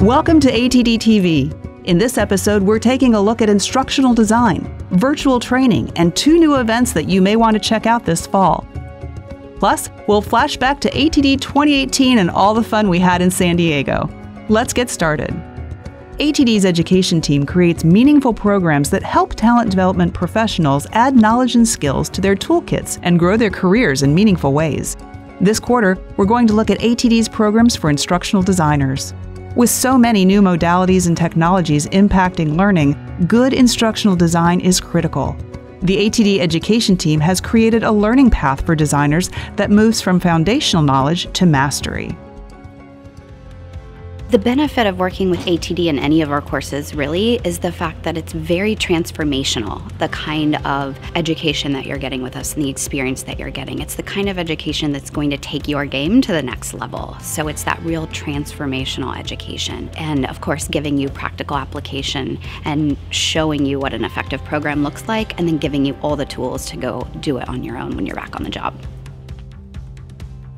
Welcome to ATD-TV. In this episode, we're taking a look at instructional design, virtual training, and 2 new events that you may want to check out this fall. Plus, we'll flash back to ATD 2018 and all the fun we had in San Diego. Let's get started. ATD's education team creates meaningful programs that help talent development professionals add knowledge and skills to their toolkits and grow their careers in meaningful ways. This quarter, we're going to look at ATD's programs for instructional designers. With so many new modalities and technologies impacting learning, good instructional design is critical. The ATD education team has created a learning path for designers that moves from foundational knowledge to mastery. The benefit of working with ATD in any of our courses really is the fact that it's very transformational, the kind of education that you're getting with us and the experience that you're getting. It's the kind of education that's going to take your game to the next level. So it's that real transformational education. And of course, giving you practical application and showing you what an effective program looks like, and then giving you all the tools to go do it on your own when you're back on the job.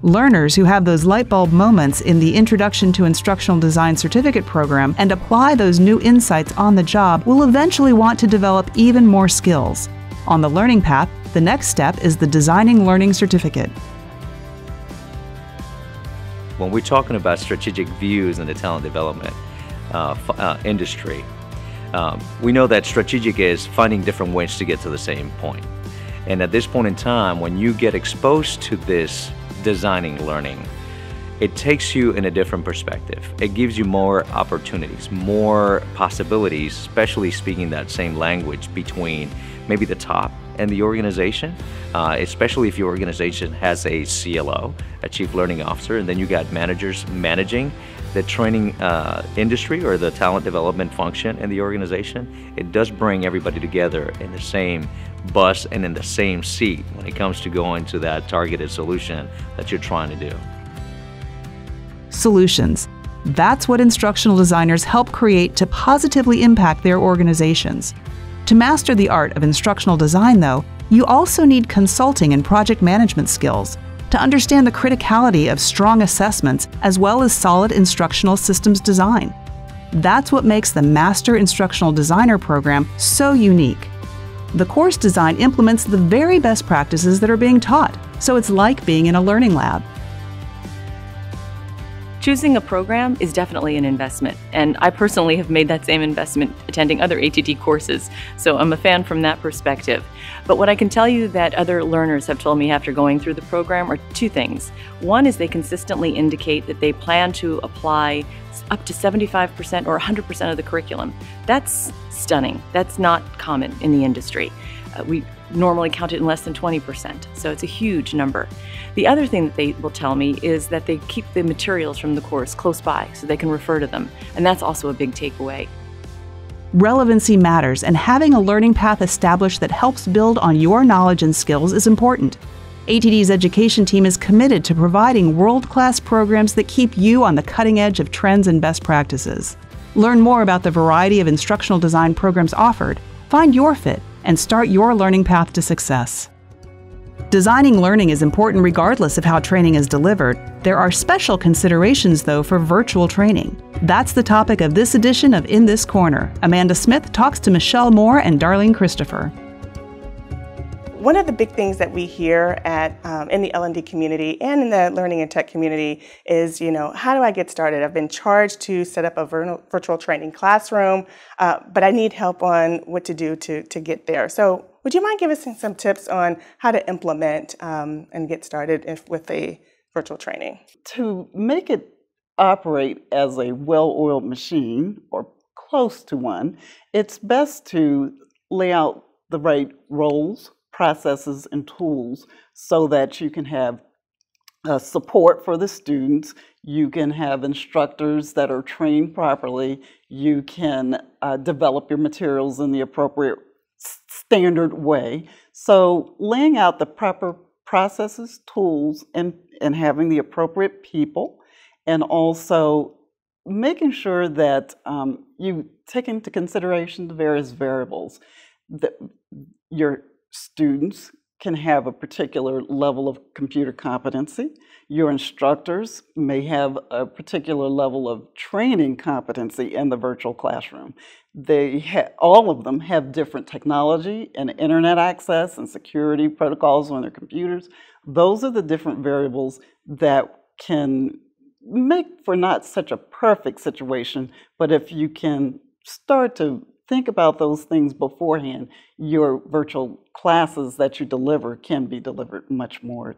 Learners who have those light bulb moments in the Introduction to Instructional Design certificate program and apply those new insights on the job will eventually want to develop even more skills. On the learning path, the next step is the Designing Learning certificate. When we're talking about strategic views in the talent development industry, we know that strategic is finding different ways to get to the same point. And at this point in time, when you get exposed to this designing learning, it takes you in a different perspective. It gives you more opportunities, more possibilities, especially speaking that same language between maybe the top and the organization, especially if your organization has a CLO, a Chief Learning Officer, and then you got managers managing the training industry or the talent development function in the organization. It does bring everybody together in the same bus and in the same seat when it comes to going to that targeted solution that you're trying to do. Solutions. That's what instructional designers help create to positively impact their organizations. To master the art of instructional design, though, you also need consulting and project management skills to understand the criticality of strong assessments as well as solid instructional systems design. That's what makes the Master Instructional Designer program so unique. The course design implements the very best practices that are being taught, so it's like being in a learning lab. Choosing a program is definitely an investment, and I personally have made that same investment attending other ATD courses, so I'm a fan from that perspective. But what I can tell you that other learners have told me after going through the program are 2 things. One is they consistently indicate that they plan to apply up to 75% or 100% of the curriculum. That's stunning. That's not common in the industry. We normally count it in less than 20%, so it's a huge number. The other thing that they will tell me is that they keep the materials from the course close by so they can refer to them, and that's also a big takeaway. Relevancy matters, and having a learning path established that helps build on your knowledge and skills is important. ATD's education team is committed to providing world-class programs that keep you on the cutting edge of trends and best practices. Learn more about the variety of instructional design programs offered, find your fit, and start your learning path to success. Designing learning is important regardless of how training is delivered. There are special considerations, though, for virtual training. That's the topic of this edition of In This Corner. Amanda Smith talks to Michelle Moore and Darlene Christopher. One of the big things that we hear in the L&D community and in the learning and tech community is, how do I get started? I've been charged to set up a virtual training classroom, but I need help on what to do to get there. So would you mind giving us some tips on how to implement and get started with a virtual training? To make it operate as a well-oiled machine or close to one, it's best to lay out the right roles, processes, and tools so that you can have support for the students, you can have instructors that are trained properly, you can develop your materials in the appropriate standard way. So laying out the proper processes, tools, and having the appropriate people, and also making sure that you take into consideration the various variables that your students can have a particular level of computer competency. Your instructors may have a particular level of training competency in the virtual classroom. All of them have different technology and internet access and security protocols on their computers. Those are the different variables that can make for not such a perfect situation, but if you can start to think about those things beforehand, your virtual classes that you deliver can be delivered much more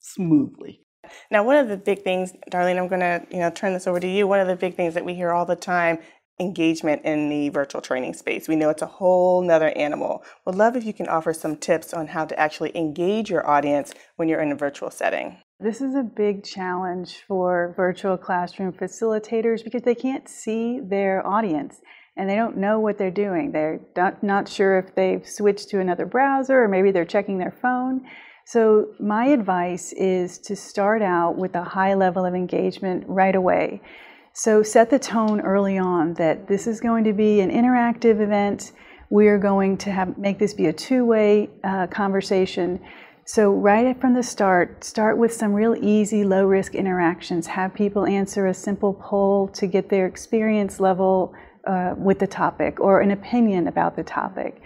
smoothly. Now, one of the big things, Darlene, I'm going to turn this over to you. One of the big things that we hear all the time, engagement in the virtual training space. We know it's a whole nother animal. Would love if you can offer some tips on how to actually engage your audience when you're in a virtual setting. This is a big challenge for virtual classroom facilitators because they can't see their audience. And they don't know what they're doing. They're not sure if they've switched to another browser or maybe they're checking their phone. So my advice is to start out with a high level of engagement right away. So set the tone early on that this is going to be an interactive event. We are going to make this be a two-way conversation. So right from the start with some real easy, low-risk interactions. Have people answer a simple poll to get their experience level with the topic or an opinion about the topic.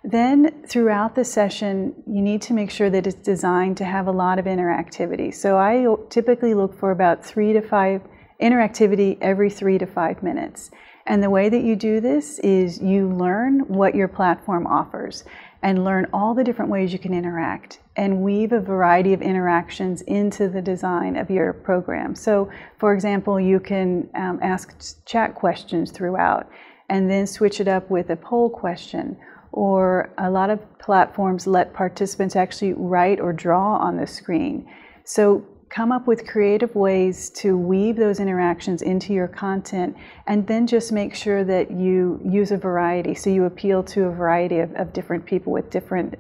Then throughout the session, you need to make sure that it's designed to have a lot of interactivity. So I typically look for about 3 to 5 interactivity every 3 to 5 minutes. And the way that you do this is you learn what your platform offers and learn all the different ways you can interact and weave a variety of interactions into the design of your program. So, for example, you can ask chat questions throughout and then switch it up with a poll question. Or a lot of platforms let participants actually write or draw on the screen. So come up with creative ways to weave those interactions into your content and then just make sure that you use a variety. So you appeal to a variety of different people with different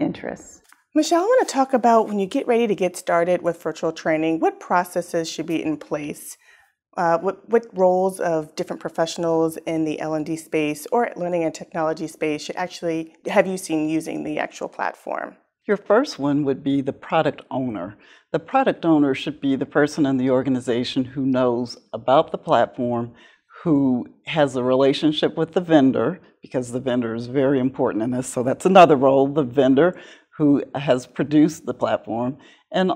interests. Michelle, I want to talk about when you get ready to get started with virtual training, what processes should be in place? What roles of different professionals in the L&D space or learning and technology space should actually have you seen using the actual platform? Your first one would be the product owner. The product owner should be the person in the organization who knows about the platform, who has a relationship with the vendor, because the vendor is very important in this, so that's another role, the vendor who has produced the platform. And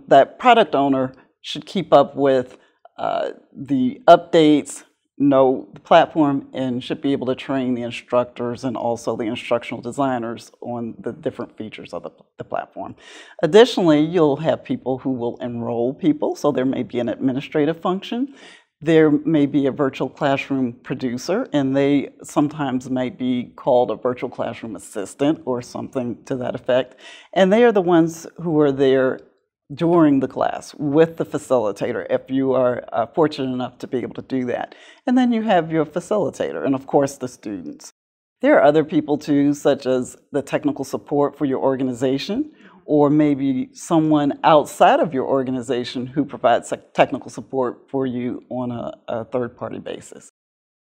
that product owner should keep up with the updates, know the platform, and should be able to train the instructors and also the instructional designers on the different features of the platform. Additionally, you'll have people who will enroll people, so there may be an administrative function. There may be a virtual classroom producer, and they sometimes may be called a virtual classroom assistant or something to that effect. And they are the ones who are there during the class with the facilitator, if you are fortunate enough to be able to do that. And then you have your facilitator and, of course, the students. There are other people, too, such as the technical support for your organization, or maybe someone outside of your organization who provides technical support for you on a third-party basis.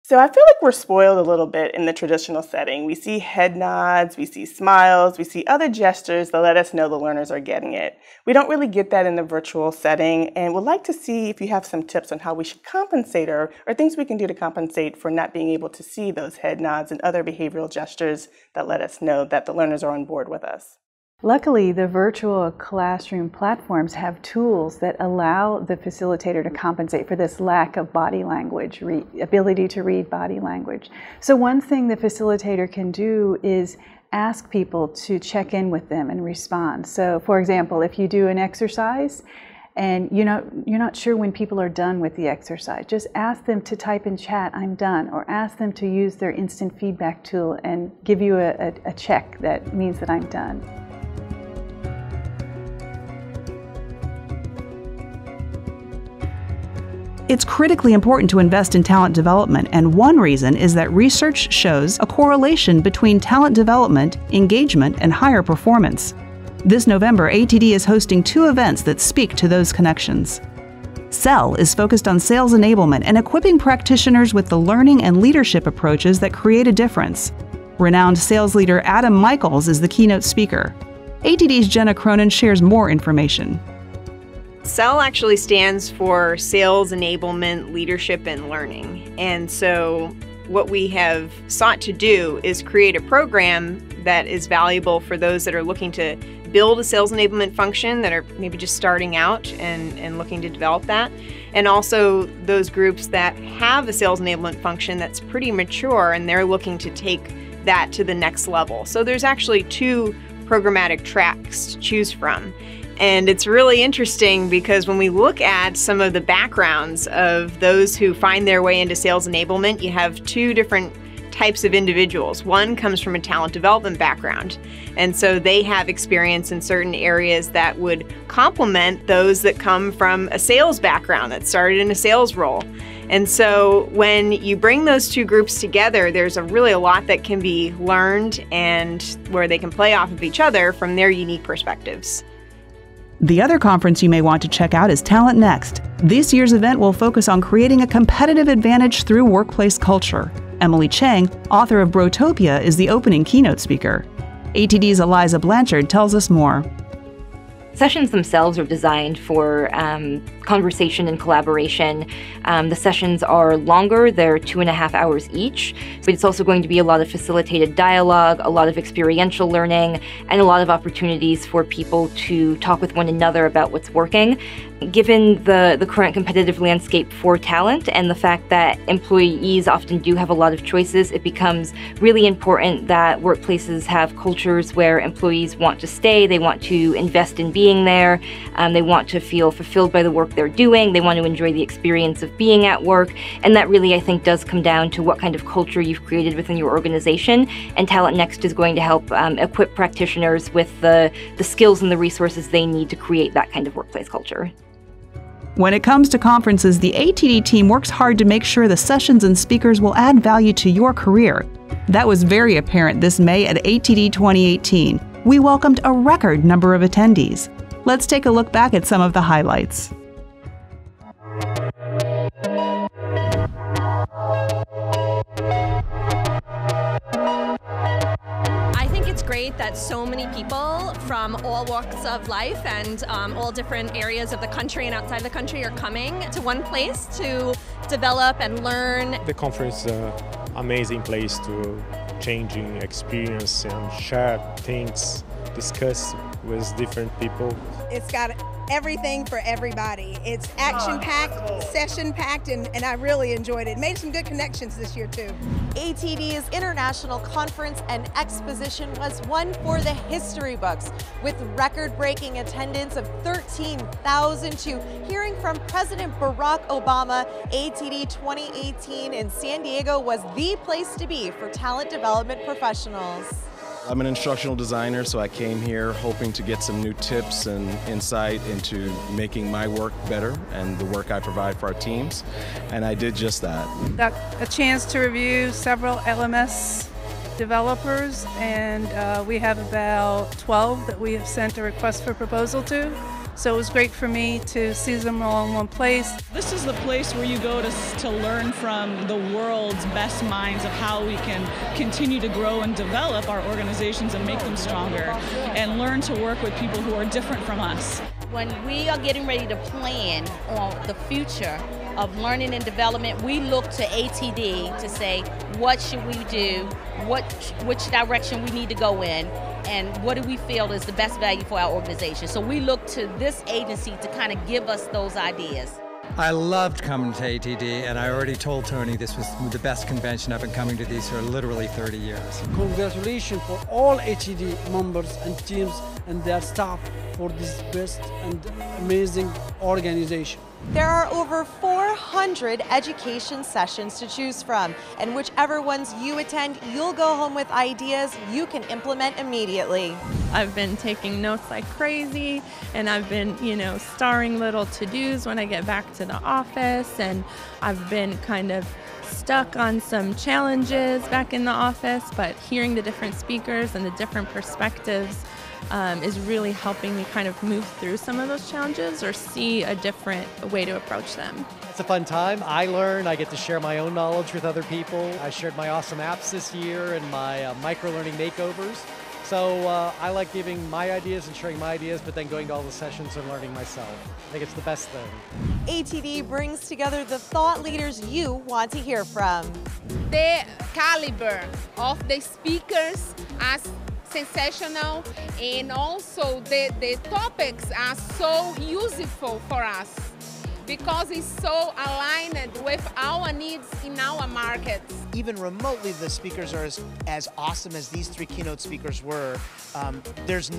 So I feel like we're spoiled a little bit in the traditional setting. We see head nods, we see smiles, we see other gestures that let us know the learners are getting it. We don't really get that in the virtual setting, and would like to see if you have some tips on how we should compensate or things we can do to compensate for not being able to see those head nods and other behavioral gestures that let us know that the learners are on board with us. Luckily, the virtual classroom platforms have tools that allow the facilitator to compensate for this lack of body language, ability to read body language. So one thing the facilitator can do is ask people to check in with them and respond. So for example, if you do an exercise and you're not sure when people are done with the exercise, just ask them to type in chat, "I'm done," or ask them to use their instant feedback tool and give you a check that means that I'm done. It's critically important to invest in talent development, and one reason is that research shows a correlation between talent development, engagement, and higher performance. This November, ATD is hosting 2 events that speak to those connections. SEL is focused on sales enablement and equipping practitioners with the learning and leadership approaches that create a difference. Renowned sales leader Adam Michaels is the keynote speaker. ATD's Jenna Cronin shares more information. SEL actually stands for Sales Enablement, Leadership, and Learning. And so what we have sought to do is create a program that is valuable for those that are looking to build a sales enablement function, that are maybe just starting out and looking to develop that, and also those groups that have a sales enablement function that's pretty mature and they're looking to take that to the next level. So there's actually two programmatic tracks to choose from. And it's really interesting because when we look at some of the backgrounds of those who find their way into sales enablement, you have two different types of individuals. One comes from a talent development background, and so they have experience in certain areas that would complement those that come from a sales background that started in a sales role. And so when you bring those two groups together, there's really a lot that can be learned and where they can play off of each other from their unique perspectives. The other conference you may want to check out is Talent Next. This year's event will focus on creating a competitive advantage through workplace culture. Emily Chang, author of Brotopia, is the opening keynote speaker. ATD's Eliza Blanchard tells us more. Sessions themselves are designed for conversation and collaboration. The sessions are longer, they're 2.5 hours each, but it's also going to be a lot of facilitated dialogue, a lot of experiential learning, and a lot of opportunities for people to talk with one another about what's working. Given the current competitive landscape for talent and the fact that employees often do have a lot of choices, it becomes really important that workplaces have cultures where employees want to stay, they want to invest in being there, they want to feel fulfilled by the work they're doing, they want to enjoy the experience of being at work, and that really, I think, does come down to what kind of culture you've created within your organization, and Talent Next is going to help equip practitioners with the skills and the resources they need to create that kind of workplace culture. When it comes to conferences, the ATD team works hard to make sure the sessions and speakers will add value to your career. That was very apparent this May at ATD 2018. We welcomed a record number of attendees. Let's take a look back at some of the highlights. It's great that so many people from all walks of life and all different areas of the country and outside the country are coming to one place to develop and learn. The conference is an amazing place to changing experience and share things, discuss with different people. It's got everything for everybody. It's action-packed, session-packed, and I really enjoyed it. Made some good connections this year too. ATD's International Conference and Exposition was one for the history books, with record-breaking attendance of 13,000 to hearing from President Barack Obama. ATD 2018 in San Diego was the place to be for talent development professionals. I'm an instructional designer, so I came here hoping to get some new tips and insight into making my work better and the work I provide for our teams, and I did just that. Got a chance to review several LMS developers, and we have about 12 that we have sent a request for proposal to. So it was great for me to see them all in one place. This is the place where you go to learn from the world's best minds of how we can continue to grow and develop our organizations and make them stronger, and learn to work with people who are different from us. When we are getting ready to plan on the future of learning and development, we look to ATD to say, what should we do, which direction we need to go in, and what do we feel is the best value for our organization. So we look to this agency to kind of give us those ideas. I loved coming to ATD, and I already told Tony this was the best convention. I've been coming to these for literally 30 years. Congratulations for all ATD members and teams and their staff for this best and amazing organization. There are over 400 education sessions to choose from, and whichever ones you attend, you'll go home with ideas you can implement immediately. I've been taking notes like crazy, and I've been, starring little to-dos when I get back to the office, and I've been kind of stuck on some challenges back in the office, but hearing the different speakers and the different perspectives is really helping me kind of move through some of those challenges or see a different way to approach them. It's a fun time. I learn. I get to share my own knowledge with other people. I shared my awesome apps this year and my micro-learning makeovers. So I like giving my ideas and sharing my ideas, but then going to all the sessions and learning myself. I think it's the best thing. ATD brings together the thought leaders you want to hear from. The caliber of the speakers are sensational, and also the topics are so useful for us because it's so aligned with our needs in our markets. Even remotely, the speakers are as awesome as these three keynote speakers were. There's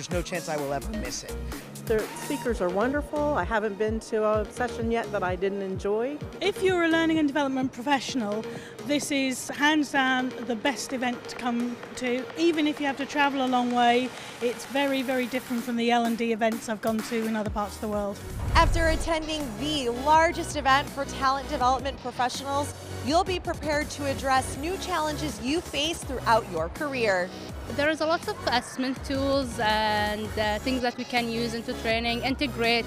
no chance I will ever miss it. The speakers are wonderful. I haven't been to a session yet that I didn't enjoy. If you're a learning and development professional, this is hands down the best event to come to. Even if you have to travel a long way, it's very, very different from the L&D events I've gone to in other parts of the world. After attending the largest event for talent development professionals, you'll be prepared to address new challenges you face throughout your career. There is a lot of assessment tools and things that we can use into training, integrate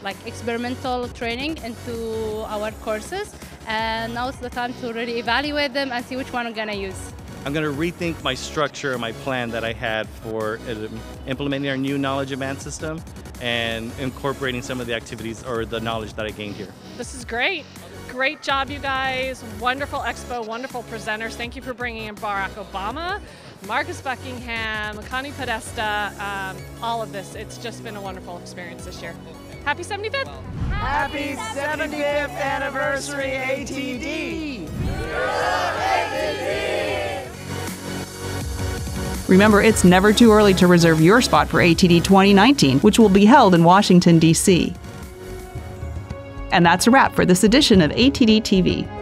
like experimental training into our courses, and now it's the time to really evaluate them and see which one we're going to use. I'm going to rethink my structure and my plan that I had for implementing our new knowledge advance system and incorporating some of the activities or the knowledge that I gained here. This is great. Great job, you guys. Wonderful expo, wonderful presenters. Thank you for bringing in Barack Obama, Marcus Buckingham, Connie Podesta, all of this. It's just been a wonderful experience this year. Happy 75th! Happy 75th anniversary, ATD! Remember, it's never too early to reserve your spot for ATD 2019, which will be held in Washington, D.C. And that's a wrap for this edition of ATD-TV.